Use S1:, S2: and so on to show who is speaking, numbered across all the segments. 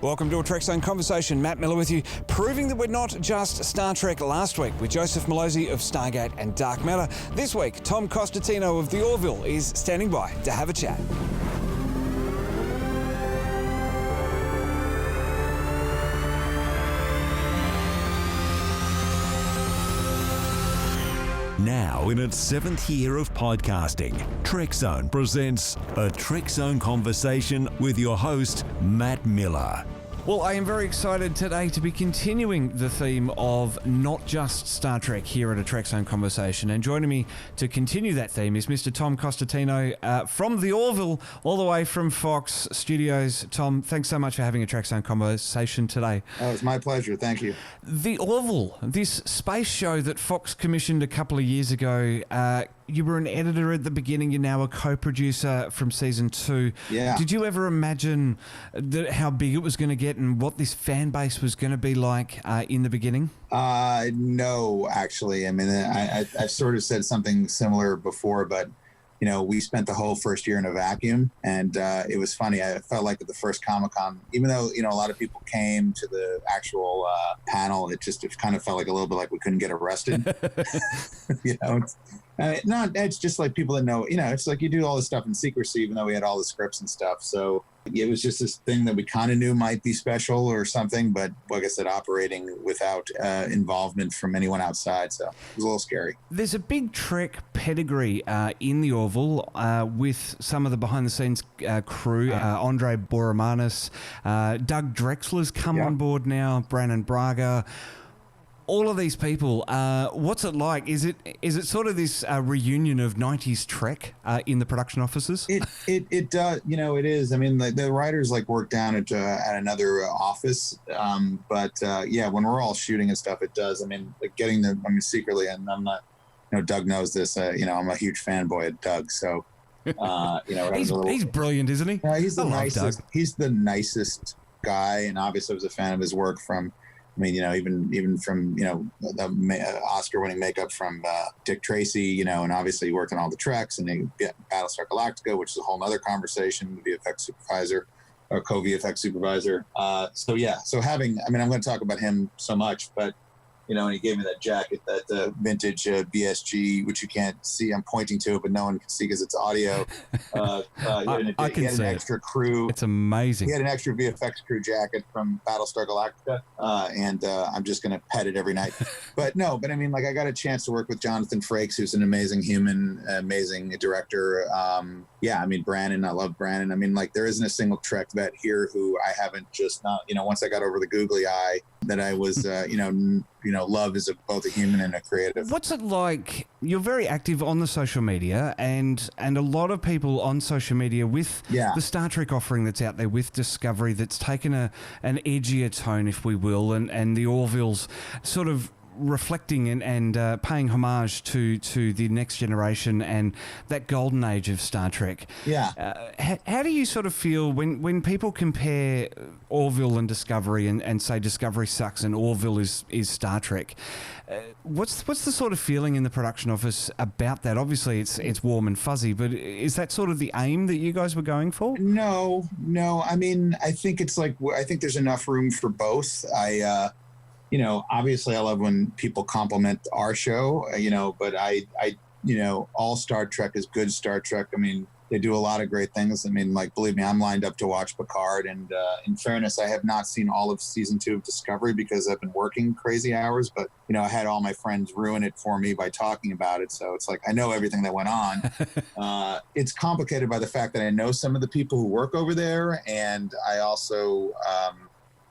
S1: Welcome to a Trekzone conversation. Matt Miller with you, proving that we're not just Star Trek last week with Joseph Malozzi of Stargate and Dark Matter. This week, Tom Costantino of the Orville is standing by to have a chat.
S2: Now, in its 7th year of podcasting, Trekzone presents a Trekzone conversation with your host, Matt Miller.
S1: Well, I am very excited today to be continuing the theme of not just Star Trek here at a Trekzone conversation. And joining me to continue that theme is Mr. Tom Costantino from the Orville, all the way from Fox Studios. Tom, thanks so much for having a Trekzone conversation today.
S3: Oh, it's my pleasure. Thank you.
S1: The Orville, this space show that Fox commissioned a couple of years ago, you were an editor at the beginning. You're now a co-producer from season 2.
S3: Yeah.
S1: Did you ever imagine how big it was going to get and what this fan base was going to be like in the beginning?
S3: No, actually. I mean, I've sort of said something similar before, but you know, we spent the whole first year in a vacuum, and it was funny. I felt like at the first Comic-Con, even though, you know, a lot of people came to the actual panel, it kind of felt like a little bit like we couldn't get arrested. You know, it's just like people that know, you know, it's like you do all this stuff in secrecy, even though we had all the scripts and stuff. So it was just this thing that we kind of knew might be special or something, but like I said, operating without involvement from anyone outside. So it was a little scary.
S1: There's a big Trek pedigree in the Orville with some of the behind-the-scenes crew, Andre Bormanis, Doug Drexler's come on board now, Brannon Braga. All of these people, what's it like? Is it sort of this reunion of 90s Trek in the production offices?
S3: It does, you know, it is. I mean, the writers work down at another office, but yeah, when we're all shooting and stuff, it does. I mean, secretly, and I'm not, you know, Doug knows this. You know, I'm a huge fanboy of Doug, so you know,
S1: he's brilliant, isn't he?
S3: He's the nicest. He's the nicest guy, and obviously, I was a fan of his work from. I mean, you know, even from, you know, the Oscar-winning makeup from Dick Tracy, you know, and obviously he worked on all the Treks and Battlestar Galactica, which is a whole other conversation, VFX supervisor or co-VFX supervisor. So having, I mean, I'm going to talk about him so much, but, you know, and he gave me that jacket, that vintage BSG, which you can't see. I'm pointing to it, but no one can see because it's audio.
S1: I can see an
S3: extra crew.
S1: It's amazing.
S3: He had an extra VFX crew jacket from Battlestar Galactica, and I'm just going to pet it every night. But I mean, like, I got a chance to work with Jonathan Frakes, who's an amazing human, amazing director. Yeah, I mean, Brannon, I love Brannon. I mean, like, there isn't a single Trek vet here who I haven't just not, you know, once I got over the googly eye, that I was, you know, love is both a human and a creative.
S1: What's it like? You're very active on the social media, and a lot of people on social media with the Star Trek offering that's out there with Discovery that's taken an edgier tone, if we will, and the Orville's sort of reflecting and paying homage to the next generation and that golden age of Star Trek.
S3: Yeah.
S1: How do you sort of feel when people compare Orville and Discovery and say Discovery sucks and Orville is Star Trek? What's the sort of feeling in the production office about that? Obviously, it's warm and fuzzy, but is that sort of the aim that you guys were going for?
S3: No. I mean, I think it's like, I think there's enough room for both. You know, obviously I love when people compliment our show, you know, but I, you know, all Star Trek is good Star Trek. I mean, they do a lot of great things. I mean, like, believe me, I'm lined up to watch Picard. And in fairness, I have not seen all of season 2 of Discovery because I've been working crazy hours. But, you know, I had all my friends ruin it for me by talking about it. So it's like, I know everything that went on. It's complicated by the fact that I know some of the people who work over there. And I also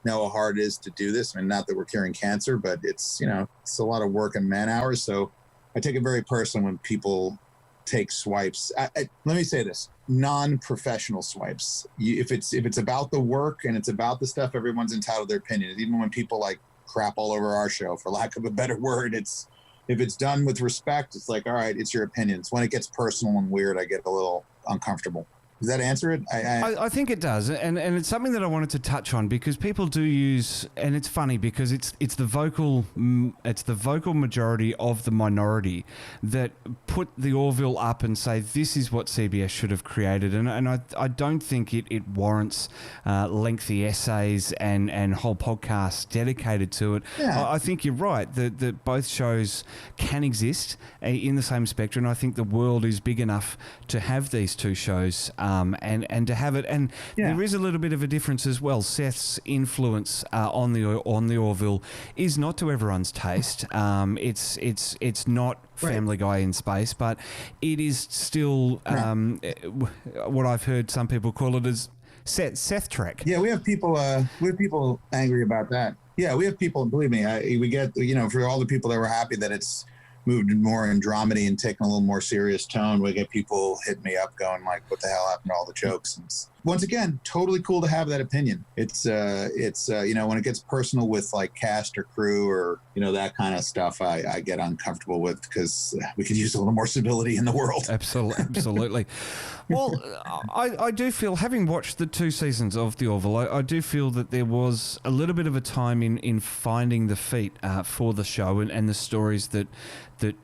S3: know how hard it is to do this. I mean, not that we're curing cancer, but it's, you know, it's a lot of work and man hours. So I take it very personal when people take swipes. Let me say this: non-professional swipes. If it's about the work and it's about the stuff, everyone's entitled to their opinion. Even when people like crap all over our show, for lack of a better word, if it's done with respect, it's like, all right, it's your opinion. It's when it gets personal and weird, I get a little uncomfortable. Does that answer it?
S1: I think it does, and it's something that I wanted to touch on because people do use, and it's funny because it's the vocal majority of the minority that put the Orville up and say this is what CBS should have created, and I don't think it warrants lengthy essays and whole podcasts dedicated to it. Yeah. I think you're right that both shows can exist in the same spectrum. I think the world is big enough to have these two shows. And to have it, and there is a little bit of a difference as well. Seth's influence on the Orville is not to everyone's taste. It's not Family Guy in space, but it is still what I've heard some people call it as Seth Trek.
S3: Yeah, we have people angry about that. Yeah, we have people. Believe me, we get for all the people that were happy that it's moved more in dramedy and taken a little more serious tone. We get people hit me up going like, what the hell happened to all the jokes? And once again, totally cool to have that opinion. It's when it gets personal with like cast or crew or, that kind of stuff, I get uncomfortable with because we could use a little more civility in the world.
S1: Absolutely. Well, I do feel, having watched the 2 seasons of The Orville, I do feel that there was a little bit of a time in finding the feet for the show and the stories that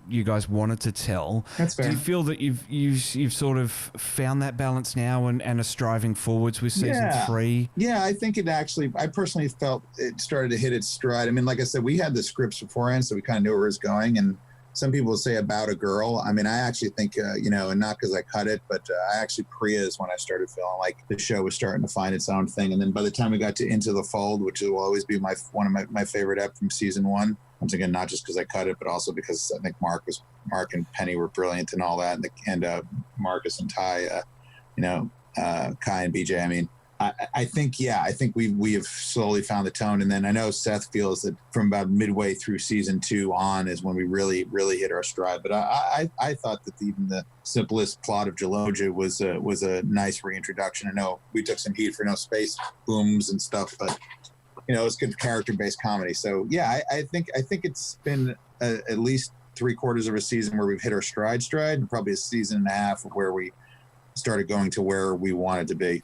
S1: you guys wanted to tell.
S3: That's fair.
S1: Do you feel that you've sort of found that balance now and are striving forwards with season 3?
S3: Yeah, I think I personally felt it started to hit its stride. I mean, like I said, we had the scripts beforehand, so we kind of knew where it was going. And some people say about a girl. I mean, I actually think, and not because I cut it, but I actually Priya is when I started feeling like the show was starting to find its own thing. And then by the time we got to Into the Fold, which will always be one of my favorite ep from season 1, once again, not just because I cut it, but also because I think Mark and Penny were brilliant and all that, and Marcus and Ty, Kai and BJ. I mean, I think we have slowly found the tone, and then I know Seth feels that from about midway through season 2 on is when we really hit our stride. But I thought that even the simplest plot of Geloja was a nice reintroduction. I know we took some heat for no space booms and stuff, but it's good character-based comedy. So yeah, I think it's been at least 3/4 of a season where we've hit our stride, and probably a season and a half where we started going to where we wanted to be.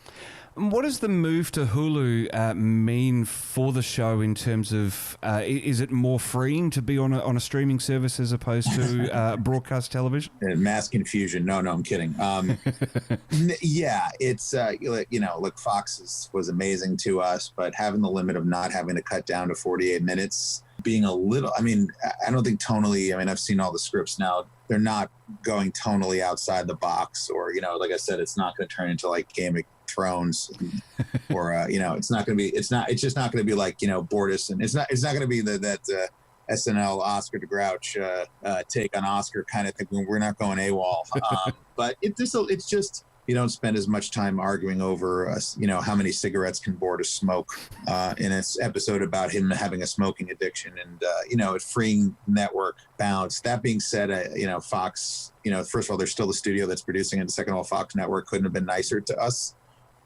S1: What does the move to Hulu mean for the show in terms of, is it more freeing to be on a streaming service as opposed to broadcast television?
S3: Mass confusion. No, I'm kidding. Yeah, it's, look, Fox was amazing to us, but having the limit of not having to cut down to 48 minutes, being a little, I mean, I don't think tonally, I mean, I've seen all the scripts now, they're not going tonally outside the box or, like I said, it's not going to turn into like Game of Thrones or it's just not going to be like Bortus, and it's not going to be that SNL Oscar the Grouch take on Oscar kind of thing. We're not going AWOL, but it's just you don't spend as much time arguing over how many cigarettes can Bortus smoke in its episode about him having a smoking addiction, and it's freeing network balance. That being said, Fox, first of all, they're still the studio that's producing it. Second of all, Fox Network couldn't have been nicer to us.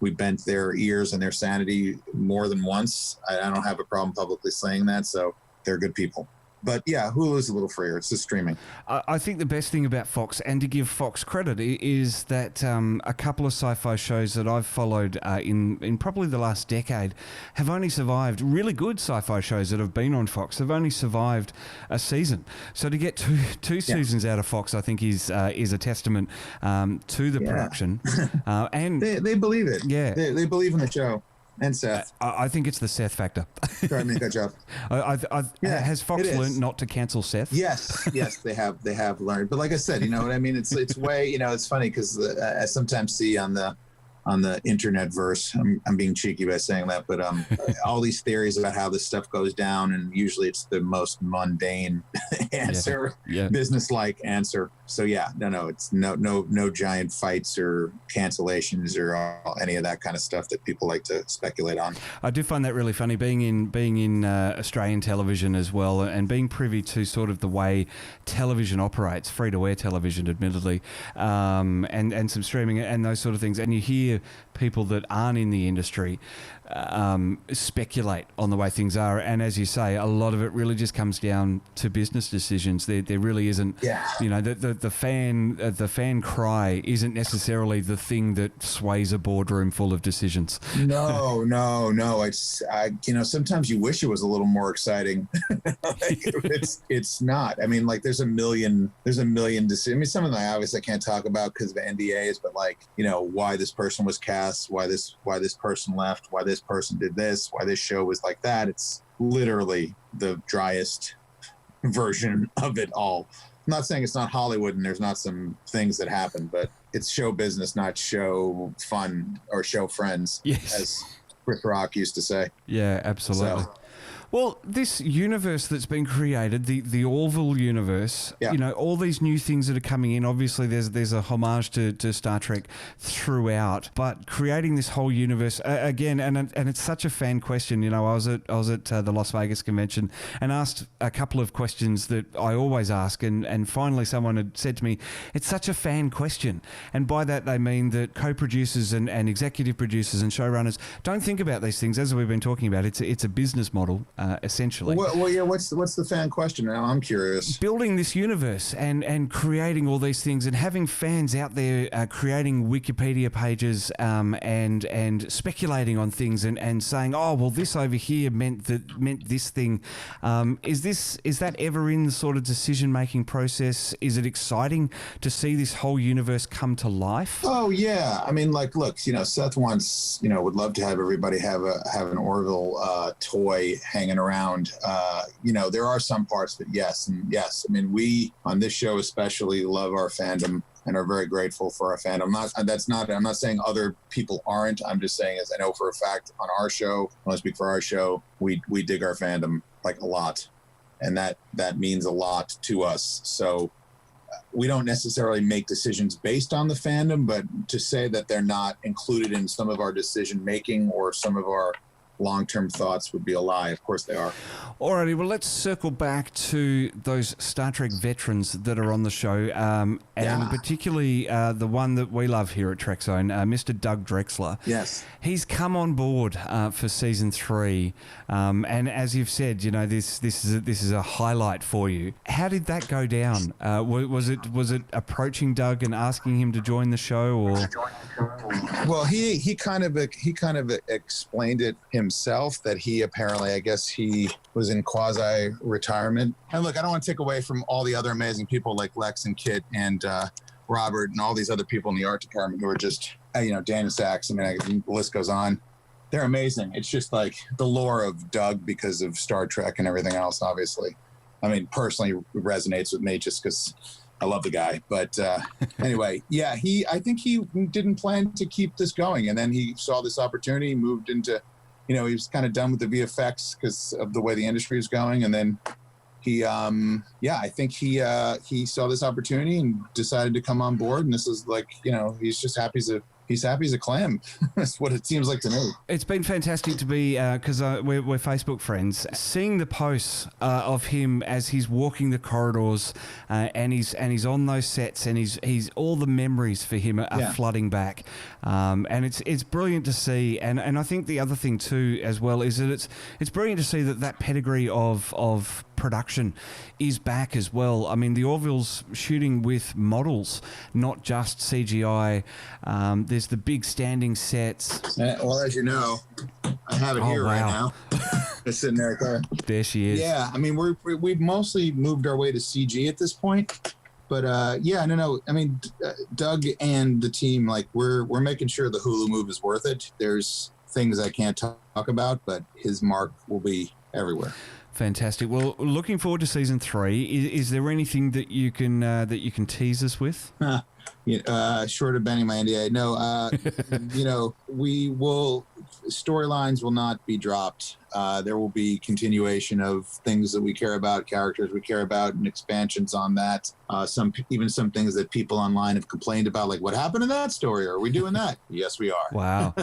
S3: We bent their ears and their sanity more than once. I don't have a problem publicly saying that, so they're good people. But yeah, Hulu is a little freer. It's just streaming.
S1: I think the best thing about Fox, and to give Fox credit, is that a couple of sci-fi shows that I've followed in probably the last decade have only survived. Really good sci-fi shows that have been on Fox have only survived a season. So to get two seasons out of Fox, I think is a testament to the production. And
S3: they believe it.
S1: Yeah,
S3: they believe in the show. And Seth.
S1: I think it's the Seth Factor.
S3: Try to make that job.
S1: Has Fox learned not to cancel Seth?
S3: Yes, they have learned. But like I said, you know what I mean? It's way, it's funny because I sometimes see on the internet verse, I'm being cheeky by saying that, but all these theories about how this stuff goes down, and usually it's the most mundane answer, business-like answer. So it's no giant fights or cancellations or any of that kind of stuff that people like to speculate on.
S1: I do find that really funny, being in Australian television as well, and being privy to sort of the way television operates, free-to-air television, admittedly, and some streaming and those sort of things, and you hear people that aren't in the industry speculate on the way things are. And as you say, a lot of it really just comes down to business decisions. There really isn't, the fan cry isn't necessarily the thing that sways a boardroom full of decisions.
S3: No. It's sometimes you wish it was a little more exciting. It's not. I mean, like there's a million decisions. I mean, some of them I obviously can't talk about because of NDAs, but like, why this person was cast, why this person left, why this person did this, why this show was like that. It's literally the driest version of it all. I'm not saying it's not Hollywood and there's not some things that happen, but it's show business, not show fun or show friends, as Chris Rock used to say.
S1: Yeah, absolutely.
S3: So,
S1: well, this universe that's been created, the Orville Universe, all these new things that are coming in, obviously there's a homage to Star Trek throughout, but creating this whole universe, again, and it's such a fan question. I was at the Las Vegas convention and asked a couple of questions that I always ask, and finally someone had said to me, it's such a fan question. And by that they mean that co-producers and executive producers and showrunners don't think about these things, as we've been talking about. It's a business model. Essentially.
S3: Well, yeah. What's the fan question? Now I'm curious.
S1: Building this universe and creating all these things and having fans out there creating Wikipedia pages and speculating on things and saying, oh well, this over here meant this thing. Is that ever in the sort of decision making process? Is it exciting to see this whole universe come to life?
S3: Oh yeah. I mean, like, look, Seth wants, would love to have everybody have an Orville toy hanging around. There are some parts that yes. I mean, we on this show especially love our fandom and are very grateful for our fandom. I'm not saying other people aren't. I'm just saying, as I know for a fact on our show, when I speak for our show, we dig our fandom like a lot, and that means a lot to us. So we don't necessarily make decisions based on the fandom, but to say that they're not included in some of our decision making or some of our long-term thoughts would be a lie. Of course they are.
S1: Alrighty, well, let's circle back to those Star Trek veterans that are on the show, and particularly the one that we love here at Trekzone, Mr. Doug Drexler.
S3: Yes.
S1: He's come on board for season 3, and as you've said, this is a highlight for you. How did that go down? Was it approaching Doug and asking him to join the show, or?
S3: Well, he kind of explained it himself, that he apparently, I guess he was in quasi-retirement. And look, I don't want to take away from all the other amazing people like Lex and Kit and Robert and all these other people in the art department who are just, Daniel Sachs. I mean, the list goes on. They're amazing. It's just like the lore of Doug because of Star Trek and everything else, obviously. I mean, personally resonates with me just because I love the guy. But anyway, yeah, I think he didn't plan to keep this going. And then he saw this opportunity, moved into, he was kind of done with the VFX because of the way the industry is going. And then he, I think he saw this opportunity and decided to come on board. And this is like, he's just happy as a clam. That's what it seems like to me.
S1: It's been fantastic to be, because we're Facebook friends, seeing the posts of him as he's walking the corridors and he's on those sets, and he's all the memories for him are flooding back, and it's brilliant to see. And I think the other thing too as well is that it's brilliant to see that pedigree of production is back as well. I mean, the Orville's shooting with models, not just CGI. There's the big standing sets.
S3: Well, as you know, I have it here right now. It's sitting there.
S1: There she is.
S3: Yeah, I mean, we've mostly moved our way to CG at this point. But no. I mean, Doug and the team, like we're making sure the Hulu move is worth it. There's things I can't talk about, but his mark will be everywhere.
S1: Fantastic. Well, looking forward to season 3. Is there anything that you can tease us with?
S3: Short of bending my NDA, no. Storylines will not be dropped. There will be continuation of things that we care about, characters we care about, and expansions on that. Some things that people online have complained about, like what happened in that story? Are we doing that? Yes, we are.
S1: Wow.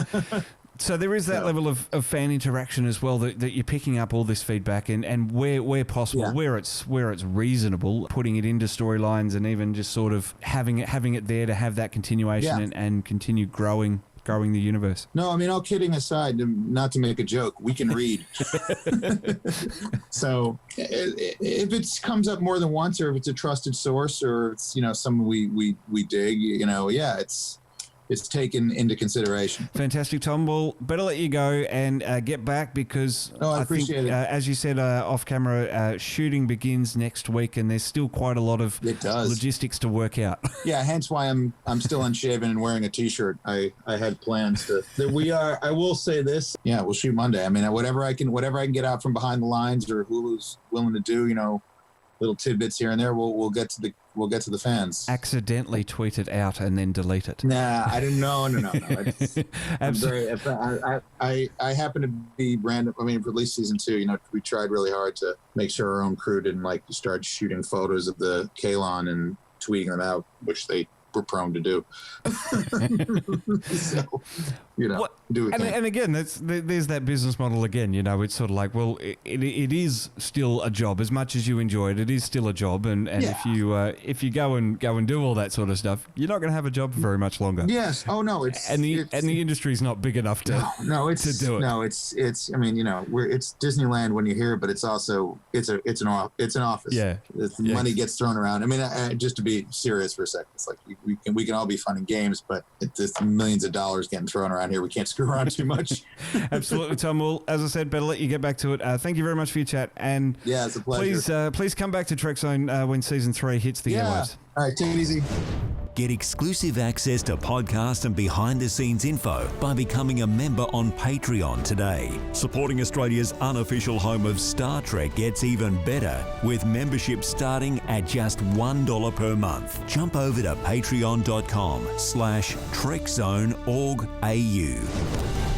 S1: So there is that level of fan interaction as well, that you're picking up all this feedback and where possible, where it's reasonable, putting it into storylines and even just sort of having it there to have that continuation and continue growing growing the universe?
S3: No, I mean, all kidding aside, not to make a joke, we can read. So if it comes up more than once, or if it's a trusted source, or it's, you know, someone we dig, you know, yeah, it's taken into consideration.
S1: Fantastic, Tom. Well, better let you go and get back, because
S3: I appreciate it.
S1: As you said off camera, shooting begins next week, and there's still quite a lot of logistics to work out.
S3: Yeah, hence why I'm still unshaven and wearing a t-shirt. I had plans to. I will say this. Yeah, we'll shoot Monday. I mean, whatever I can get out from behind the lines, or Hulu's willing to do, you know, little tidbits here and there, we'll get to the fans.
S1: Accidentally tweet it out and then delete it.
S3: Nah, I didn't know. No. I happen to be random. I mean, for at least season 2, you know, we tried really hard to make sure our own crew didn't like start shooting photos of the Kalon and tweeting them out, which they were prone to do. So, you know, do it.
S1: And again, there's that business model again. You know, it's sort of like, well, it is still a job. As much as you enjoy it, it is still a job. And if you go and do all that sort of stuff, you're not going to have a job for very much longer.
S3: Yes. Oh no.
S1: The industry's not big enough to do it.
S3: No, it's. I mean, you know, it's Disneyland when you hear it, but it's also it's an office.
S1: Yeah.
S3: Money gets thrown around. I mean, just to be serious for a second, it's like we can all be fun and games, but it's millions of dollars getting thrown around here. We can't screw around too much.
S1: Absolutely, Tom. Well, as I said, better let you get back to it. Thank you very much for your chat, and
S3: yeah, it's a pleasure.
S1: Please come back to Trekzone when season 3 hits the airwaves.
S3: All right, take it easy.
S2: Get exclusive access to podcasts and behind-the-scenes info by becoming a member on Patreon today. Supporting Australia's unofficial home of Star Trek gets even better, with membership starting at just $1 per month. Jump over to patreon.com/TrekZoneOrg.au.